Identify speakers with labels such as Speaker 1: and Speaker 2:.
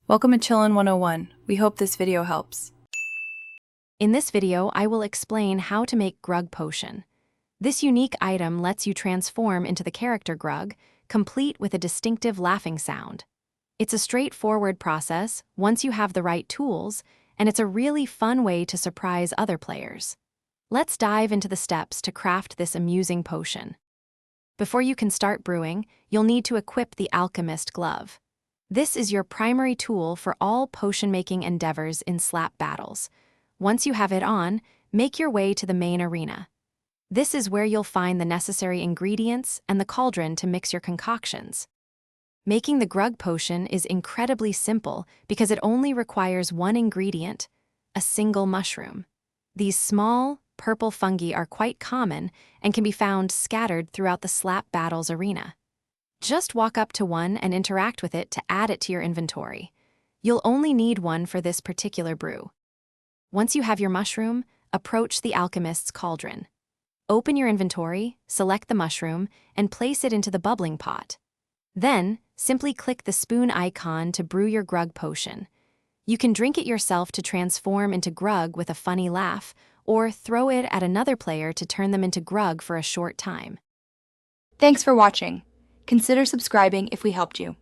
Speaker 1: Welcome to Chillin' 101. We hope this video helps.
Speaker 2: In this video, I will explain how to make Grug potion. This unique item lets you transform into the character Grug, complete with a distinctive laughing sound. It's a straightforward process once you have the right tools, and it's a really fun way to surprise other players. Let's dive into the steps to craft this amusing potion. Before you can start brewing, you'll need to equip the alchemist glove. This is your primary tool for all potion-making endeavors in slap battles. Once you have it on, make your way to the main arena. This is where you'll find the necessary ingredients and the cauldron to mix your concoctions. Making the Grug potion is incredibly simple because it only requires one ingredient, a single mushroom. These small, purple fungi are quite common and can be found scattered throughout the slap battles arena. Just walk up to one and interact with it to add it to your inventory. You'll only need one for this particular brew. Once you have your mushroom, approach the alchemist's cauldron. Open your inventory, select the mushroom, and place it into the bubbling pot. Then, simply click the spoon icon to brew your Grug potion. You can drink it yourself to transform into Grug with a funny laugh, or throw it at another player to turn them into Grug for a short time.
Speaker 3: Thanks for watching. Consider subscribing if we helped you.